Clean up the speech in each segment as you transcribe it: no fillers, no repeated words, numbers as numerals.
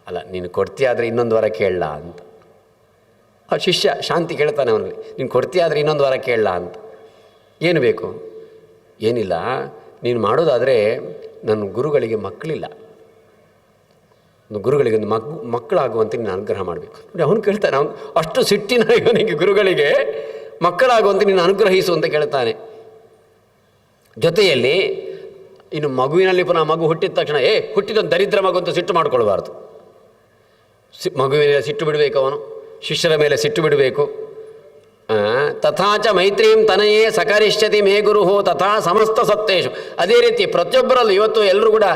ಅಲ್ಲ, ನೀನು ಕೊಡ್ತೀಯಾದರೆ ಇನ್ನೊಂದು ವರ ಕೇಳಲ್ಲ ಅಂತ. ಆ ಶಿಷ್ಯ ಶಾಂತಿ ಕೇಳ್ತಾನೆ ಅವನಿಗೆ, ನೀನು ಕೊಡ್ತೀಯಾದರೆ ಇನ್ನೊಂದು ವರ ಕೇಳಲ್ಲ ಅಂತ. ಏನು ಬೇಕು? ಏನಿಲ್ಲ, ನೀನು ಮಾಡೋದಾದರೆ ನನ್ನ ಗುರುಗಳಿಗೆ ಮಕ್ಕಳಿಲ್ಲ, ಗುರುಗಳಿಗೆ ಒಂದು ಮಕ್ಕಳಾಗುವಂತೆ ನೀನು ಅನುಗ್ರಹ ಮಾಡಬೇಕು. ನೋಡಿ ಅವನು ಕೇಳ್ತಾನೆ, ಅವನು ಅಷ್ಟು ಸಿಟ್ಟಿನ ಇವನಿಗೆ ಗುರುಗಳಿಗೆ ಮಕ್ಕಳಾಗುವಂತೆ ನೀನು ಅನುಗ್ರಹಿಸು ಅಂತ ಕೇಳ್ತಾನೆ. ಜೊತೆಯಲ್ಲಿ ಇನ್ನು ಮಗುವಿನಲ್ಲಿ ಪುನಃ ಮಗು ಹುಟ್ಟಿದ ತಕ್ಷಣ ಹುಟ್ಟಿದೊಂದು ದರಿದ್ರ ಮಗು ಅಂತ ಸಿಟ್ಟು ಮಾಡ್ಕೊಳ್ಬಾರ್ದು. ಮಗುವಿನ ಸಿಟ್ಟು ಬಿಡಬೇಕು, ಅವನು ಶಿಷ್ಯರ ಮೇಲೆ ಸಿಟ್ಟು ಬಿಡಬೇಕು. ತಥಾಚ ಮೈತ್ರೀಂ ತನಯೇ ಸಕರಿಷ್ಯತಿ ಮೇ ಗುರುಹೋ ತಥಾ ಸಮಸ್ತ ಸತ್ತೇಶು. ಅದೇ ರೀತಿ ಪ್ರತಿಯೊಬ್ಬರಲ್ಲೂ ಇವತ್ತು ಎಲ್ಲರೂ ಕೂಡ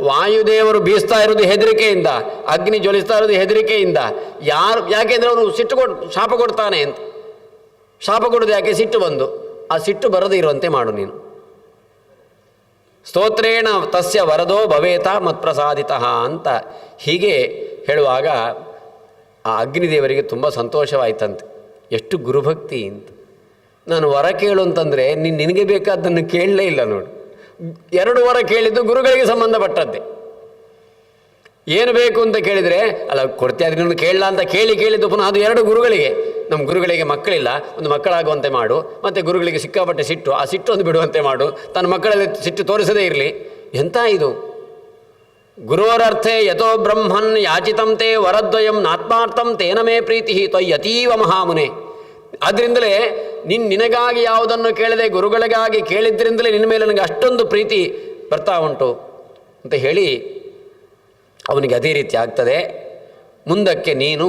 ವಾಯುದೇವರು ಬೀಸ್ತಾ ಇರೋದು ಹೆದರಿಕೆಯಿಂದ, ಅಗ್ನಿ ಜ್ವಲಿಸ್ತಾ ಇರೋದು ಹೆದರಿಕೆಯಿಂದ. ಯಾಕೆಂದರೆ ಅವನು ಶಾಪ ಕೊಡ್ತಾನೆ ಅಂತ. ಶಾಪ ಕೊಡೋದು ಯಾಕೆ? ಸಿಟ್ಟು ಬಂದು. ಆ ಸಿಟ್ಟು ಬರದೇ ಇರುವಂತೆ ಮಾಡು ನೀನು. ಸ್ತೋತ್ರೇಣ ತಸ್ಯ ವರದೋ ಭವೇತ ಮತ್ಪ್ರಸಾದಿತಃ ಅಂತ ಹೀಗೆ ಹೇಳುವಾಗ ಆ ಅಗ್ನಿದೇವರಿಗೆ ತುಂಬ ಸಂತೋಷವಾಯ್ತಂತೆ. ಎಷ್ಟು ಗುರುಭಕ್ತಿ ಅಂತ. ನಾನು ವರ ಕೇಳು ಅಂತಂದರೆ ನಿನಗೆ ಬೇಕಾದ್ದನ್ನು ಕೇಳಲೇ ಇಲ್ಲ ನೋಡು. 2 ವರ ಕೇಳಿದ್ದು ಗುರುಗಳಿಗೆ ಸಂಬಂಧಪಟ್ಟದ್ದೇ. ಏನು ಬೇಕು ಅಂತ ಕೇಳಿದರೆ, ಅಲ್ಲ ಕೊಡ್ತೀಯಾದ್ರೆ ನೀನು ಕೇಳಲ್ಲ ಅಂತ ಕೇಳಿದ್ದು ಪುನಃ ಅದು 2 ಗುರುಗಳಿಗೆ. ನಮ್ಮ ಗುರುಗಳಿಗೆ ಮಕ್ಕಳಿಲ್ಲ, ಒಂದು ಮಕ್ಕಳಾಗುವಂತೆ ಮಾಡು. ಮತ್ತು ಗುರುಗಳಿಗೆ ಸಿಕ್ಕಾಪಟ್ಟೆ ಸಿಟ್ಟು, ಆ ಸಿಟ್ಟು ಒಂದು ಬಿಡುವಂತೆ ಮಾಡು. ತನ್ನ ಮಕ್ಕಳಲ್ಲಿ ಸಿಟ್ಟು ತೋರಿಸದೇ ಇರಲಿ. ಎಂಥ ಇದು? ಗುರೋರರ್ಥೆ ಯಥೋ ಬ್ರಹ್ಮನ್ ಯಾಚಿತಂತೆ ವರದ್ವಯಂ ನಾತ್ಮಾರ್ಥಂ ತೇನ ಮೇ ಪ್ರೀತಿ ತ್ವಯ್ಯತೀವ ಮಹಾಮುನೆ. ಆದ್ದರಿಂದಲೇ ನಿನಗಾಗಿ ಯಾವುದನ್ನು ಕೇಳದೆ ಗುರುಗಳಿಗಾಗಿ ಕೇಳಿದ್ರಿಂದಲೇ ನಿನ್ನ ಮೇಲೆ ನನಗೆ ಅಷ್ಟೊಂದು ಪ್ರೀತಿ ಬರ್ತಾ ಉಂಟು ಅಂತ ಹೇಳಿ ಅವನಿಗೆ ಅದೇ ರೀತಿ ಆಗ್ತದೆ. ಮುಂದಕ್ಕೆ ನೀನು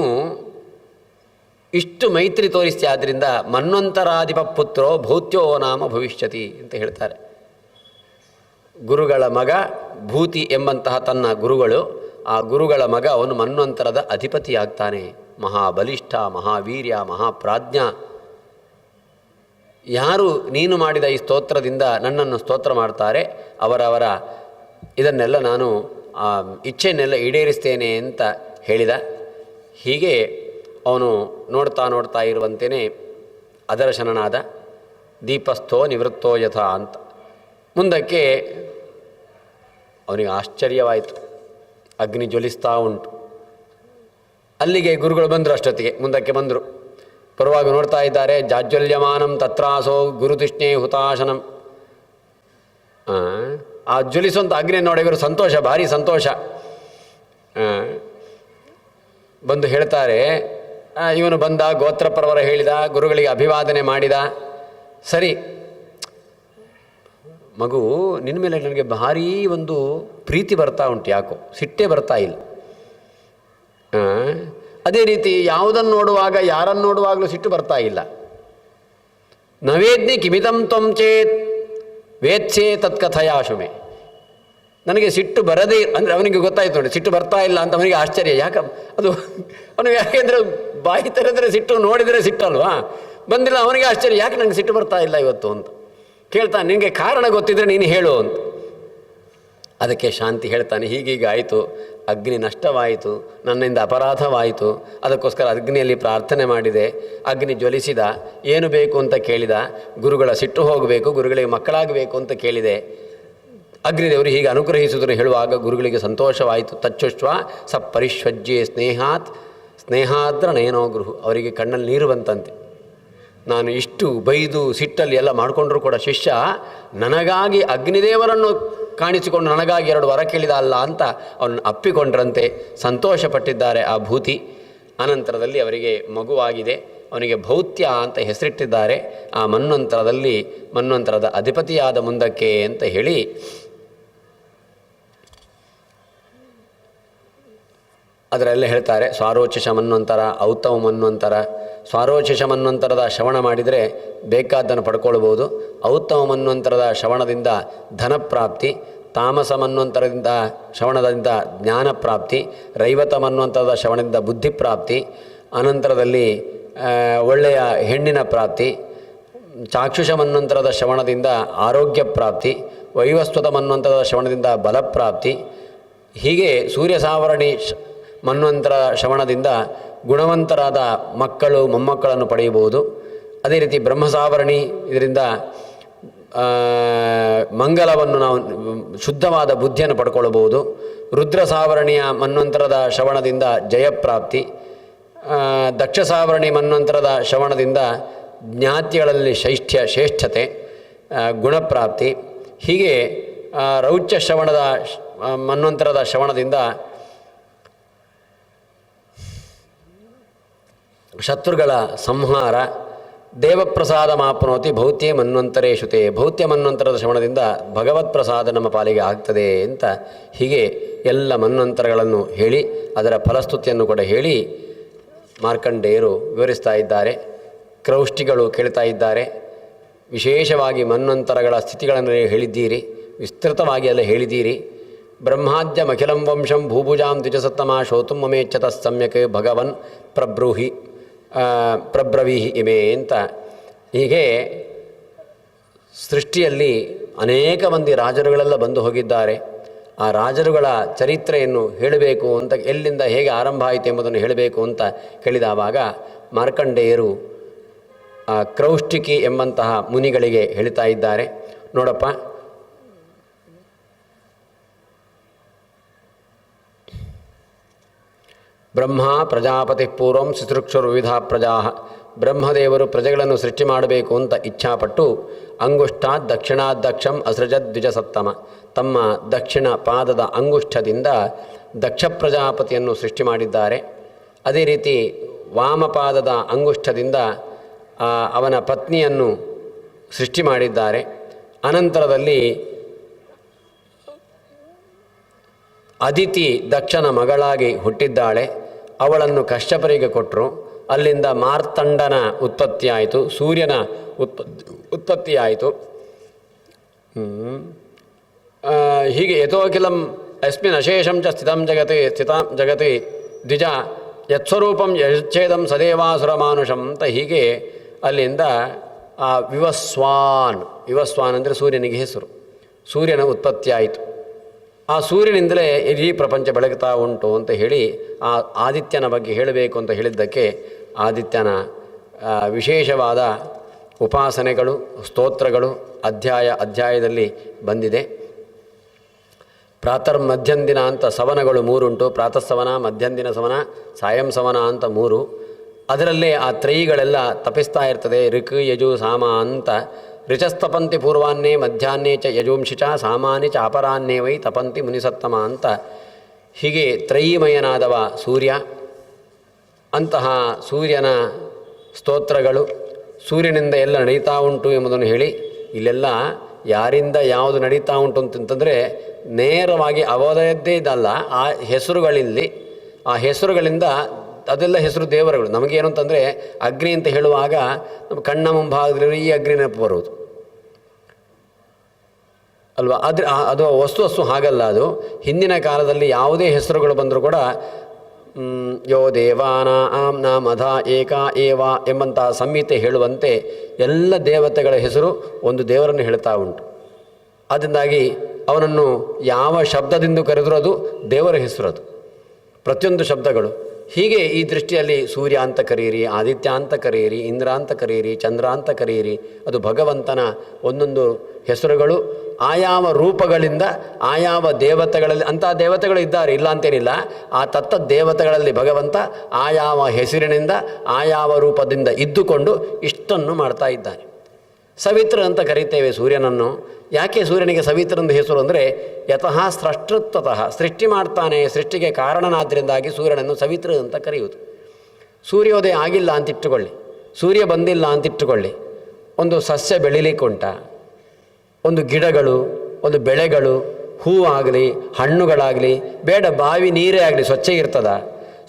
ಇಷ್ಟು ಮೈತ್ರಿ ತೋರಿಸ್ತೀಯ, ಆದ್ದರಿಂದ ಮನ್ವಂತರಾಧಿಪ ಪುತ್ರೋ ಭೌತ್ಯೋ ನಾಮ ಭವಿಷ್ಯತಿ ಅಂತ ಹೇಳ್ತಾರೆ. ಗುರುಗಳ ಮಗ ಭೂತಿ ಎಂಬಂತಹ ತನ್ನ ಗುರುಗಳು, ಆ ಗುರುಗಳ ಮಗ ಅವನು ಮನ್ವಂತರದ ಅಧಿಪತಿಯಾಗ್ತಾನೆ. ಮಹಾಬಲಿಷ್ಠ, ಮಹಾವೀರ್ಯ, ಮಹಾಪ್ರಾಜ್ಞ. ಯಾರು ನೀನು ಮಾಡಿದ ಈ ಸ್ತೋತ್ರದಿಂದ ನನ್ನನ್ನು ಸ್ತೋತ್ರ ಮಾಡ್ತಾರೆ ಅವರವರ ಇದನ್ನೆಲ್ಲ ನಾನು ಇಚ್ಛೆಯನ್ನೆಲ್ಲ ಈಡೇರಿಸ್ತೇನೆ ಅಂತ ಹೇಳಿದ. ಹೀಗೆ ಅವನು ನೋಡ್ತಾ ಇರುವಂತೆಯೇ ಅದರ್ಶನನಾದ. ದೀಪಸ್ಥೋ ನಿವೃತ್ತೋ ಯಥ ಅಂತ. ಮುಂದಕ್ಕೆ ಅವನಿಗೆ ಆಶ್ಚರ್ಯವಾಯಿತು. ಅಗ್ನಿ ಜ್ವಲಿಸ್ತಾ ಉಂಟು. ಅಲ್ಲಿಗೆ ಗುರುಗಳು ಬಂದರು. ಅಷ್ಟೊತ್ತಿಗೆ ಮುಂದಕ್ಕೆ ಬಂದರು. ಬರುವಾಗ ನೋಡ್ತಾ ಇದ್ದಾರೆ. ಜಾಜ್ವಲ್ಯಮಾನಂ ತತ್ರಾಸೋ ಗುರುತೃಷ್ಣೇ ಹುತಾಶನಂ. ಆ ಜ್ವಲಿಸುವಂಥ ಅಗ್ನಿ ನೋಡಿ ಇವರು ಸಂತೋಷ, ಭಾರಿ ಸಂತೋಷ. ಬಂದು ಹೇಳ್ತಾರೆ, ಇವನು ಬಂದ, ಗೋತ್ರ ಪರವರ ಹೇಳಿದ, ಗುರುಗಳಿಗೆ ಅಭಿವಾದನೆ ಮಾಡಿದ. ಸರಿ ಮಗು, ನಿನ್ನ ಮೇಲೆ ನನಗೆ ಭಾರೀ ಒಂದು ಪ್ರೀತಿ ಬರ್ತಾ ಉಂಟು, ಯಾಕೋ ಸಿಟ್ಟೇ ಬರ್ತಾ ಇಲ್ಲ. ಅದೇ ರೀತಿ ಯಾವುದನ್ನು ನೋಡುವಾಗ, ಯಾರನ್ನು ನೋಡುವಾಗಲೂ ಸಿಟ್ಟು ಬರ್ತಾ ಇಲ್ಲ. ನವೇದ್ನಿ ಕಿಮಿತಂ ತ್ವಂ ಚೇತ್ ವೇತ್ಸೇ ತತ್ಕಥಯಾಶುಮೆ. ನನಗೆ ಸಿಟ್ಟು ಬರದೇ ಅಂದರೆ ಅವನಿಗೆ ಗೊತ್ತಾಯ್ತು ನೋಡಿ, ಸಿಟ್ಟು ಬರ್ತಾ ಇಲ್ಲ ಅಂತ ಅವನಿಗೆ ಆಶ್ಚರ್ಯ. ಅದು ಅವನಿಗೆ ಯಾಕೆಂದರೆ ಬಾಯಿ ತೆರೆದರೆ ಸಿಟ್ಟು, ನೋಡಿದರೆ ಸಿಟ್ಟಲ್ವಾ. ಬಂದಿಲ್ಲ ಅವನಿಗೆ ಆಶ್ಚರ್ಯ, ಯಾಕೆ ನನಗೆ ಸಿಟ್ಟು ಬರ್ತಾ ಇಲ್ಲ ಇವತ್ತು ಅಂತ ಕೇಳ್ತಾನೆ. ನಿನಗೆ ಕಾರಣ ಗೊತ್ತಿದ್ರೆ ನೀನು ಹೇಳು ಅಂತ. ಅದಕ್ಕೆ ಶಾಂತಿ ಹೇಳ್ತಾನೆ, ಹೀಗೀಗ ಆಯಿತು, ಅಗ್ನಿ ನಷ್ಟವಾಯಿತು, ನನ್ನಿಂದ ಅಪರಾಧವಾಯಿತು. ಅದಕ್ಕೋಸ್ಕರ ಅಗ್ನಿಯಲ್ಲಿ ಪ್ರಾರ್ಥನೆ ಮಾಡಿದೆ. ಅಗ್ನಿ ಜ್ವಲಿಸಿದ. ಏನು ಬೇಕು ಅಂತ ಕೇಳಿದ. ಗುರುಗಳ ಸಿಟ್ಟು ಹೋಗಬೇಕು, ಗುರುಗಳಿಗೆ ಮಕ್ಕಳಾಗಬೇಕು ಅಂತ ಕೇಳಿದೆ. ಅಗ್ನಿದೇವರು ಹೀಗೆ ಅನುಗ್ರಹಿಸುವುದನ್ನು ಹೇಳುವಾಗ ಗುರುಗಳಿಗೆ ಸಂತೋಷವಾಯಿತು. ತಚ್ಚುಷ್ವ ಸ ಪರಿಶ್ವಜ್ಯೆ ಸ್ನೇಹಾದ್ರ ನಯನೋ ಗುರು. ಅವರಿಗೆ ಕಣ್ಣಲ್ಲಿ ನೀರು ಬಂತಂತೆ. ನಾನು ಇಷ್ಟು ಬೈದು ಸಿಟ್ಟಲ್ಲಿ ಎಲ್ಲ ಮಾಡಿಕೊಂಡ್ರೂ ಕೂಡ ಶಿಷ್ಯ ನನಗಾಗಿ ಅಗ್ನಿದೇವರನ್ನು ಕಾಣಿಸಿಕೊಂಡು ನನಗಾಗಿ 2 ವರ ಕೇಳಿದ ಅಲ್ಲ ಅಂತ ಅವನನ್ನು ಅಪ್ಪಿಕೊಂಡ್ರಂತೆ. ಸಂತೋಷಪಟ್ಟಿದ್ದಾರೆ ಆ ಭೂತಿ. ಅನಂತರದಲ್ಲಿ ಅವರಿಗೆ ಮಗುವಾಗಿದೆ. ಅವನಿಗೆ ಭೌತ್ಯ ಅಂತ ಹೆಸರಿಟ್ಟಿದ್ದಾರೆ. ಆ ಮನ್ವಂತರದ ಅಧಿಪತಿಯಾದ ಮುಂದಕ್ಕೆ ಅಂತ ಹೇಳಿ ಅದರೆಲ್ಲ ಹೇಳ್ತಾರೆ. ಸ್ವಾರೋಚಿಷ ಮನ್ವಂತರ, ಔತ್ತಮ ಮನ್ವಂತರ. ಸ್ವಾರೋಚಿಷ ಮನ್ವಂತರದ ಶ್ರವಣ ಮಾಡಿದರೆ ಬೇಕಾದ್ದನ್ನು ಪಡ್ಕೊಳ್ಬೋದು. ಔತ್ತಮ ಮನ್ವಂತರದ ಶ್ರವಣದಿಂದ ಧನಪ್ರಾಪ್ತಿ, ತಾಮಸ ಮನ್ವಂತರದಿಂದ ಶ್ರವಣದಿಂದ ಜ್ಞಾನ ಪ್ರಾಪ್ತಿ, ರೈವತ ಮನ್ವಂತರದ ಶ್ರವಣದಿಂದ ಬುದ್ಧಿಪ್ರಾಪ್ತಿ, ಅನಂತರದಲ್ಲಿ ಒಳ್ಳೆಯ ಹೆಣ್ಣಿನ ಪ್ರಾಪ್ತಿ, ಚಾಕ್ಷುಷ ಮನ್ವಂತರದ ಶ್ರವಣದಿಂದ ಆರೋಗ್ಯ ಪ್ರಾಪ್ತಿ, ವೈವಸ್ವತ ಮನ್ವಂತರದ ಶ್ರವಣದಿಂದ ಬಲಪ್ರಾಪ್ತಿ. ಹೀಗೆ ಸೂರ್ಯ ಸಾವರಣಿ ಮನ್ವಂತರ ಶ್ರವಣದಿಂದ ಗುಣವಂತರಾದ ಮಕ್ಕಳು ಮೊಮ್ಮಕ್ಕಳನ್ನು ಪಡೆಯಬಹುದು. ಅದೇ ರೀತಿ ಬ್ರಹ್ಮಸಾವರಣಿ ಇದರಿಂದ ಮಂಗಲವನ್ನು ನಾವು ಶುದ್ಧವಾದ ಬುದ್ಧಿಯನ್ನು ಪಡ್ಕೊಳ್ಳಬಹುದು. ರುದ್ರ ಸಾವರ್ಣಿಯ ಮನ್ವಂತರದ ಶ್ರವಣದಿಂದ ಜಯಪ್ರಾಪ್ತಿ, ದಕ್ಷ ಸಾವರ್ಣಿ ಮನ್ವಂತರದ ಶ್ರವಣದಿಂದ ಜ್ಞಾತಿಗಳಲ್ಲಿ ಶ್ರೇಷ್ಠತೆ, ಗುಣಪ್ರಾಪ್ತಿ. ಹೀಗೆ ರೌಚ್ಯ ಶ್ರವಣದ ಮನ್ವಂತರದ ಶ್ರವಣದಿಂದ ಶತ್ರುಗಳ ಸಂಹಾರ, ದೇವಪ್ರಸಾದ ಮಾಪ್ನೋತಿ ಭೌತ್ಯ ಮನ್ವಂತರೇಶುತೆ, ಭೌತ್ಯ ಮನ್ವಂತರದ ಶ್ರವಣದಿಂದ ಭಗವತ್ ಪ್ರಸಾದ ನಮ್ಮ ಪಾಲಿಗೆ ಆಗ್ತದೆ ಅಂತ ಹೀಗೆ ಎಲ್ಲ ಮನ್ವಂತರಗಳನ್ನು ಹೇಳಿ ಅದರ ಫಲಸ್ತುತಿಯನ್ನು ಕೂಡ ಹೇಳಿ ಮಾರ್ಕಂಡೇಯರು ವಿವರಿಸ್ತಾ ಇದ್ದಾರೆ. ಕ್ರೌಷ್ಟಿಗಳು ಕೇಳ್ತಾ ಇದ್ದಾರೆ. ವಿಶೇಷವಾಗಿ ಮನ್ವಂತರಗಳ ಸ್ಥಿತಿಗಳನ್ನು ಹೇಳಿದ್ದೀರಿ, ವಿಸ್ತೃತವಾಗಿ ಎಲ್ಲ ಹೇಳಿದ್ದೀರಿ. ಬ್ರಹ್ಮಾದ್ಯ ಮಖಿಲಂ ವಂಶಂ ಭೂಭುಜಾಂ ದ್ವಿಜಸತ್ತಮ ಶೋತುಂ ಮಮೇಚ್ಛತ ಸಮ್ಯಕ್ ಭಗವನ್ ಪ್ರಬ್ರವೀಹಿ ಇಮೆ ಅಂತ. ಹೀಗೆ ಸೃಷ್ಟಿಯಲ್ಲಿ ಅನೇಕ ಮಂದಿ ರಾಜರುಗಳೆಲ್ಲ ಬಂದು ಹೋಗಿದ್ದಾರೆ. ಆ ರಾಜರುಗಳ ಚರಿತ್ರೆಯನ್ನು ಹೇಳಬೇಕು ಅಂತ, ಎಲ್ಲಿಂದ ಹೇಗೆ ಆರಂಭ ಆಯಿತು ಎಂಬುದನ್ನು ಹೇಳಬೇಕು ಅಂತ ಕೇಳಿದವಾಗ ಮಾರ್ಕಂಡೇಯರು ಕ್ರೌಷ್ಟಿಕಿ ಎಂಬಂತಹ ಮುನಿಗಳಿಗೆ ಹೇಳ್ತಾ ಇದ್ದಾರೆ. ನೋಡಪ್ಪ, ಬ್ರಹ್ಮ ಪ್ರಜಾಪತಿ ಪೂರ್ವಂ ಶುಶ್ರೂಕ್ಷರು ವಿವಿಧ ಪ್ರಜಾ, ಬ್ರಹ್ಮದೇವರು ಪ್ರಜೆಗಳನ್ನು ಸೃಷ್ಟಿ ಮಾಡಬೇಕು ಅಂತ ಇಚ್ಛಾಪಟ್ಟು ಅಂಗುಷ್ಟಾತ್ ದಕ್ಷಿಣಾದಕ್ಷಂ ಅಸೃಜದ್ ದ್ವಿಜಸತ್ತಮ, ತಮ್ಮ ದಕ್ಷಿಣ ಪಾದದ ಅಂಗುಷ್ಠದಿಂದ ದಕ್ಷ ಪ್ರಜಾಪತಿಯನ್ನು ಸೃಷ್ಟಿ ಮಾಡಿದ್ದಾರೆ. ಅದೇ ರೀತಿ ವಾಮಪಾದದ ಅಂಗುಷ್ಠದಿಂದ ಅವನ ಪತ್ನಿಯನ್ನು ಸೃಷ್ಟಿ ಮಾಡಿದ್ದಾರೆ. ಅನಂತರದಲ್ಲಿ ಅದಿತಿ ದಕ್ಷನ ಮಗಳಾಗಿ ಹುಟ್ಟಿದ್ದಾಳೆ. ಅವಳನ್ನು ಕಶ್ಯಪರಿಗೆ ಕೊಟ್ಟರು. ಅಲ್ಲಿಂದ ಮಾರ್ತಂಡನ ಉತ್ಪತ್ತಿ ಆಯಿತು, ಸೂರ್ಯನ ಉತ್ಪತ್ತಿ ಆಯಿತು. ಹೀಗೆ ಯಥೋಖಿಲಂ ಯಸ್ಮಿನ್ ಅಶೇಷಂ ಚ ಸ್ಥಿತಂ ಜಗತಿ ದ್ವಿಜ ಯತ್ಸ್ವರೂಪಂ ಯಚ್ಛೇದಂ ಸದೇವಾಸುರ ಮಾನುಷಂ ಅಂತ ಹೀಗೆ ಅಲ್ಲಿಂದ ವಿವಸ್ವಾನ್ ಅಂದರೆ ಸೂರ್ಯನಿಗೆ ಹೆಸರು. ಸೂರ್ಯನ ಉತ್ಪತ್ತಿ ಆಯಿತು. ಆ ಸೂರ್ಯನಿಂದಲೇ ಇಡೀ ಪ್ರಪಂಚ ಬೆಳಗ್ತಾ ಉಂಟು ಅಂತ ಹೇಳಿ ಆ ಆದಿತ್ಯನ ಬಗ್ಗೆ ಹೇಳಬೇಕು ಅಂತ ಹೇಳಿದ್ದಕ್ಕೆ ಆದಿತ್ಯನ ವಿಶೇಷವಾದ ಉಪಾಸನೆಗಳು, ಸ್ತೋತ್ರಗಳು ಅಧ್ಯಾಯದಲ್ಲಿ ಬಂದಿದೆ. ಪ್ರಾತರ್ಮಧ್ಯಂದಿನ ಅಂತ ಸವನಗಳು 3 ಉಂಟು. ಪ್ರಾತಃ ಸವನ, ಮಧ್ಯಂದಿನ ಸವನ, ಸಾಯಂ ಸವನ ಅಂತ 3. ಅದರಲ್ಲೇ ಆ ತ್ರಯಿಗಳೆಲ್ಲ ತಪಿಸ್ತಾ ಇರ್ತದೆ. ಋಕ್ ಯಜು ಸಾಮ ಅಂತ. ರಿಚಸ್ತಪಂತಿ ಪೂರ್ವಾನ್ನೇ ಮಧ್ಯಾಹ್ನೇ ಚ ಯಜುಂಶಿ ಚ ಸಾಮಾನಿ ಚ ಅಪರಾಹ್ನೇ ವೈ ತಪಂತಿ ಮುನಿಸತ್ತಮ ಅಂತ. ಹೀಗೆ ತ್ರಯೀಮಯನಾದವ ಸೂರ್ಯ. ಅಂತಹ ಸೂರ್ಯನ ಸ್ತೋತ್ರಗಳು, ಸೂರ್ಯನಿಂದ ಎಲ್ಲ ನಡೀತಾ ಉಂಟು ಎಂಬುದನ್ನು ಹೇಳಿ, ಇಲ್ಲೆಲ್ಲ ಯಾರಿಂದ ಯಾವುದು ನಡೀತಾ ಉಂಟು ಅಂತಂತಂದರೆ ನೇರವಾಗಿ ಅವರದ್ದೇ ಇದಲ್ಲ. ಆ ಹೆಸರುಗಳಲ್ಲಿ, ಆ ಹೆಸರುಗಳಿಂದ ಅದೆಲ್ಲ ಹೆಸರು ದೇವರುಗಳು. ನಮಗೇನು ಅಂತಂದರೆ ಅಗ್ನಿ ಅಂತ ಹೇಳುವಾಗ ನಮ್ಮ ಕಣ್ಣ ಮುಂಭಾಗದಲ್ಲಿ ಈ ಅಗ್ನಿ ನೆನಪು ಬರುವುದು ಅಲ್ವಾ? ಅದು ವಸ್ತು ಹಾಗಲ್ಲ. ಅದು ಹಿಂದಿನ ಕಾಲದಲ್ಲಿ ಯಾವುದೇ ಹೆಸರುಗಳು ಬಂದರೂ ಕೂಡ ಯೋ ದೇವಾನಾಂ ನಾಮಧ ಏಕಾ ಏವ ಎಂಬಂತಹ ಸಂಹಿತೆ ಹೇಳುವಂತೆ ಎಲ್ಲ ದೇವತೆಗಳ ಹೆಸರು ಒಂದು ದೇವರನ್ನು ಹೇಳ್ತಾ ಉಂಟು. ಅದರಿಂದಾಗಿ ಅವನನ್ನು ಯಾವ ಶಬ್ದದಿಂದ ಕರೆದರೂ ಅದು ದೇವರ ಹೆಸರು. ಅದು ಪ್ರತಿಯೊಂದು ಶಬ್ದಗಳು ಹೀಗೆ. ಈ ದೃಷ್ಟಿಯಲ್ಲಿ ಸೂರ್ಯ ಅಂತ ಕರೆಯಿರಿ, ಆದಿತ್ಯ ಅಂತ ಕರೆಯಿರಿ, ಇಂದ್ರ ಅಂತ ಕರೆಯಿರಿ, ಚಂದ್ರ ಅಂತ ಕರೆಯಿರಿ, ಅದು ಭಗವಂತನ ಒಂದೊಂದು ಹೆಸರುಗಳು. ಆಯಾವ ರೂಪಗಳಿಂದ ಆಯಾವ ದೇವತೆಗಳಲ್ಲಿ, ಅಂತಹ ದೇವತೆಗಳು ಇದ್ದಾರೆ, ಇಲ್ಲ ಅಂತೇನಿಲ್ಲ. ಆ ತತ್ತ ದೇವತೆಗಳಲ್ಲಿ ಭಗವಂತ ಆಯಾವ ಹೆಸರಿನಿಂದ ಆಯಾವ ರೂಪದಿಂದ ಇದ್ದುಕೊಂಡು ಇಷ್ಟನ್ನು ಮಾಡ್ತಾ ಇದ್ದಾನೆ. ಸವಿತ್ರ ಅಂತ ಕರೀತೇವೆ ಸೂರ್ಯನನ್ನು. ಯಾಕೆ ಸೂರ್ಯನಿಗೆ ಸವಿತ್ರನೆಂದು ಹೆಸರು ಅಂದರೆ ಯತಃ ಸ್ರಷ್ಟೃತ್ವತಃ, ಸೃಷ್ಟಿ ಮಾಡ್ತಾನೆ, ಸೃಷ್ಟಿಗೆ ಕಾರಣನಾದ್ದರಿಂದಾಗಿ ಸೂರ್ಯನನ್ನು ಸವಿತ್ರ ಅಂತ ಕರೆಯುವುದು. ಸೂರ್ಯೋದಯ ಆಗಿಲ್ಲ ಅಂತಿಟ್ಟುಕೊಳ್ಳಿ, ಸೂರ್ಯ ಬಂದಿಲ್ಲ ಅಂತಿಟ್ಟುಕೊಳ್ಳಿ, ಒಂದು ಸಸ್ಯ ಬೆಳಿಲಿಕ್ಕುಂಟ, ಒಂದು ಗಿಡಗಳು, ಒಂದು ಬೆಳೆಗಳು, ಹೂವಾಗಲಿ ಹಣ್ಣುಗಳಾಗಲಿ, ಬೇಡ ಬಾವಿ ನೀರೇ ಆಗಲಿ ಸ್ವಚ್ಛ ಇರ್ತದ.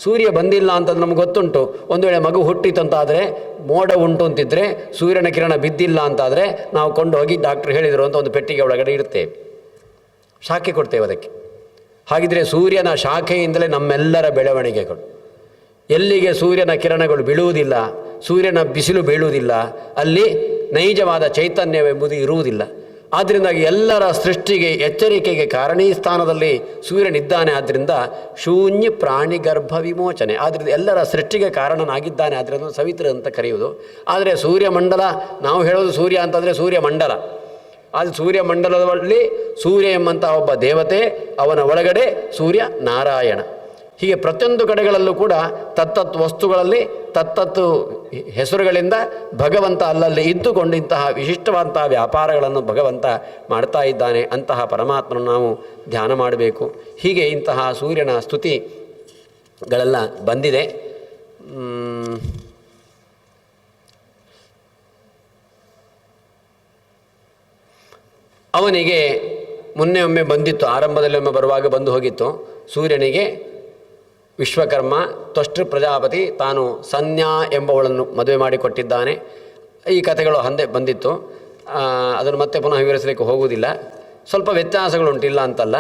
ಸೂರ್ಯ ಬಂದಿಲ್ಲ ಅಂತಂದು ನಮ್ಗೆ ಗೊತ್ತುಂಟು. ಒಂದು ವೇಳೆ ಮಗು ಹುಟ್ಟಿತಂತಾದರೆ, ಮೋಡ ಉಂಟು ಅಂತಿದ್ದರೆ, ಸೂರ್ಯನ ಕಿರಣ ಬಿದ್ದಿಲ್ಲ ಅಂತಾದರೆ ನಾವು ಕೊಂಡು ಹೋಗಿ ಡಾಕ್ಟ್ರು ಹೇಳಿದರು ಅಂತ ಒಂದು ಪೆಟ್ಟಿಗೆ ಒಳಗಡೆ ಇಡ್ತೇವೆ, ಶಾಖೆ ಕೊಡ್ತೇವೆ ಅದಕ್ಕೆ. ಹಾಗಿದ್ರೆ ಸೂರ್ಯನ ಶಾಖೆಯಿಂದಲೇ ನಮ್ಮೆಲ್ಲರ ಬೆಳವಣಿಗೆಗಳು. ಎಲ್ಲಿಗೆ ಸೂರ್ಯನ ಕಿರಣಗಳು ಬೀಳುವುದಿಲ್ಲ, ಸೂರ್ಯನ ಬಿಸಿಲು ಬೀಳುವುದಿಲ್ಲ, ಅಲ್ಲಿ ನೈಜವಾದ ಚೈತನ್ಯವೆಂಬುದು ಇರುವುದಿಲ್ಲ. ಆದ್ದರಿಂದಾಗಿ ಎಲ್ಲರ ಸೃಷ್ಟಿಗೆ ಎಚ್ಚರಿಕೆಗೆ ಕಾರಣೀ ಸ್ಥಾನದಲ್ಲಿ ಸೂರ್ಯನಿದ್ದಾನೆ. ಆದ್ದರಿಂದ ಶೂನ್ಯ ಪ್ರಾಣಿ ಗರ್ಭ ವಿಮೋಚನೆ, ಆದ್ದರಿಂದ ಎಲ್ಲರ ಸೃಷ್ಟಿಗೆ ಕಾರಣನಾಗಿದ್ದಾನೆ. ಆದ್ದರಿಂದ ಸವಿತ್ರ ಅಂತ ಕರೆಯುವುದು. ಆದರೆ ಸೂರ್ಯಮಂಡಲ, ನಾವು ಹೇಳೋದು ಸೂರ್ಯ ಅಂತಂದರೆ ಸೂರ್ಯಮಂಡಲ. ಅದು ಸೂರ್ಯಮಂಡಲದಲ್ಲಿ ಸೂರ್ಯ ಎಂಬಂತಹ ಒಬ್ಬ ದೇವತೆ, ಅವನ ಒಳಗಡೆ ಸೂರ್ಯ ನಾರಾಯಣ. ಹೀಗೆ ಪ್ರತಿಯೊಂದು ಕಡೆಗಳಲ್ಲೂ ಕೂಡ ತತ್ತತ್ ವಸ್ತುಗಳಲ್ಲಿ ತತ್ತತ್ತು ಹೆಸರುಗಳಿಂದ ಭಗವಂತ ಅಲ್ಲಲ್ಲಿ ಇದ್ದುಕೊಂಡು ಇಂತಹ ವಿಶಿಷ್ಟವಾದಂತಹ ವ್ಯಾಪಾರಗಳನ್ನು ಭಗವಂತ ಮಾಡ್ತಾ ಇದ್ದಾನೆ. ಅಂತಹ ಪರಮಾತ್ಮನನ್ನು ನಾವು ಧ್ಯಾನ ಮಾಡಬೇಕು. ಹೀಗೆ ಇಂತಹ ಸೂರ್ಯನ ಸ್ತುತಿಗಳೆಲ್ಲ ಬಂದಿದೆ. ಅವನಿಗೆ ಒಮ್ಮೆ ಬಂದಿತ್ತು, ಆರಂಭದಲ್ಲಿ ಒಮ್ಮೆ ಬರುವಾಗ ಬಂದು ಹೋಗಿತ್ತು. ಸೂರ್ಯನಿಗೆ ವಿಶ್ವಕರ್ಮ ತ್ವಷ್ಟೃ ಪ್ರಜಾಪತಿ ತಾನು ಸಂಜ್ಞಾ ಎಂಬವಳನ್ನು ಮದುವೆ ಮಾಡಿಕೊಟ್ಟಿದ್ದಾನೆ. ಈ ಕಥೆಗಳು ಹಿಂದೆ ಬಂದಿತ್ತು, ಅದನ್ನು ಮತ್ತೆ ಪುನಃ ವಿವರಿಸಲಿಕ್ಕೆ ಹೋಗುವುದಿಲ್ಲ. ಸ್ವಲ್ಪ ವ್ಯತ್ಯಾಸಗಳುಂಟಿಲ್ಲ ಅಂತಲ್ಲ.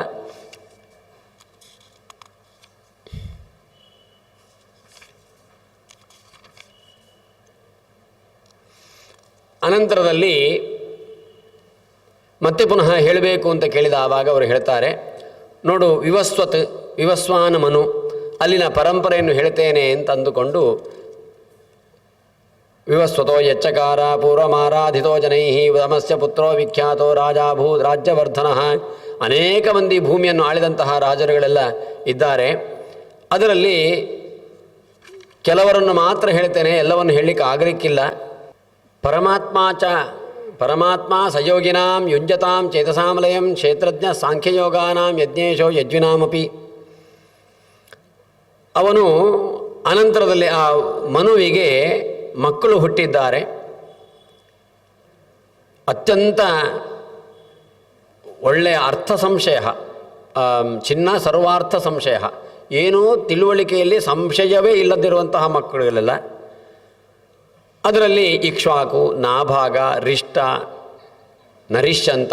ಅನಂತರದಲ್ಲಿ ಮತ್ತೆ ಪುನಃ ಹೇಳಬೇಕು ಅಂತ ಕೇಳಿದ ಆವಾಗ ಅವರು ಹೇಳ್ತಾರೆ, ನೋಡು ವಿವಸ್ವಾನ ಮನು ಅಲ್ಲಿನ ಪರಂಪರೆಯನ್ನು ಹೇಳ್ತೇನೆ ಅಂತ ಅಂದುಕೊಂಡು ವಿವಸ್ವತೋ ಯಚ್ಚಕಾರ ಪೂರ್ವಮಾರಾಧಿತೋ ಜನೈ ವಮಸ್ಯ ಪುತ್ರೋ ವಿಖ್ಯಾತೋ ರಾಜ್ಯವರ್ಧನ. ಅನೇಕ ಮಂದಿ ಭೂಮಿಯನ್ನು ಆಳಿದಂತಹ ರಾಜರುಗಳೆಲ್ಲ ಇದ್ದಾರೆ. ಅದರಲ್ಲಿ ಕೆಲವರನ್ನು ಮಾತ್ರ ಹೇಳ್ತೇನೆ, ಎಲ್ಲವನ್ನು ಹೇಳಲಿಕ್ಕೆ ಆಗಲಿಕ್ಕಿಲ್ಲ. ಪರಮಾತ್ಮ ಸಯೋಗಿನಾಂ ಯುಂಜತಾಂ ಚೇತಸಾಮಲಯಂ ಕ್ಷೇತ್ರಜ್ಞ ಸಾಂಖ್ಯಯೋಗಾನಾಂ ಯಜ್ಞೇಶೋ ಯಜ್ವಿನಾಮಪಿ. ಅವನು ಅನಂತರದಲ್ಲಿ ಆ ಮನುವಿಗೆ ಮಕ್ಕಳು ಹುಟ್ಟಿದ್ದಾರೆ. ಅತ್ಯಂತ ಒಳ್ಳೆಯ ಅರ್ಥ ಸಂಶಯ, ಚಿನ್ನ ಸರ್ವಾರ್ಥ ಸಂಶಯ, ಏನೂ ತಿಳುವಳಿಕೆಯಲ್ಲಿ ಸಂಶಯವೇ ಇಲ್ಲದಿರುವಂತಹ ಮಕ್ಕಳುಗಳೆಲ್ಲ. ಅದರಲ್ಲಿ ಇಕ್ಷ್ವಾಕು, ನಾಭಾಗ, ರಿಷ್ಟ, ನರಿಶ್ಚಂತ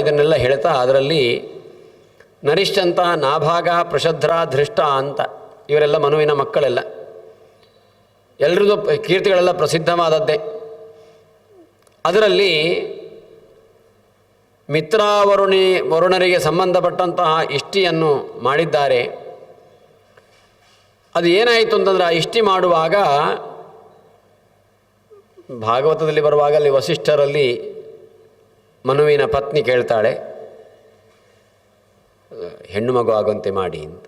ಇದನ್ನೆಲ್ಲ ಹೇಳ್ತಾ, ಅದರಲ್ಲಿ ನರಿಶ್ಚಂತ, ನಾಭಾಗ, ಪ್ರಷಧ್ರ, ಧೃಷ್ಟ ಅಂತ ಇವರೆಲ್ಲ ಮನುವಿನ ಮಕ್ಕಳೆಲ್ಲ. ಎಲ್ರದ್ದು ಕೀರ್ತಿಗಳೆಲ್ಲ ಪ್ರಸಿದ್ಧವಾದದ್ದೇ. ಅದರಲ್ಲಿ ವರುಣರಿಗೆ ಸಂಬಂಧಪಟ್ಟಂತಹ ಇಷ್ಟಿಯನ್ನು ಮಾಡಿದ್ದಾರೆ. ಅದು ಏನಾಯಿತು ಅಂತಂದರೆ, ಆ ಇಷ್ಟಿ ಮಾಡುವಾಗ ಭಾಗವತದಲ್ಲಿ ಬರುವಾಗ ಅಲ್ಲಿ ವಸಿಷ್ಠರಲ್ಲಿ ಮನುವಿನ ಪತ್ನಿ ಕೇಳ್ತಾಳೆ, ಹೆಣ್ಣು ಮಗು ಆಗುವಂತೆ ಮಾಡಿ ಅಂತ.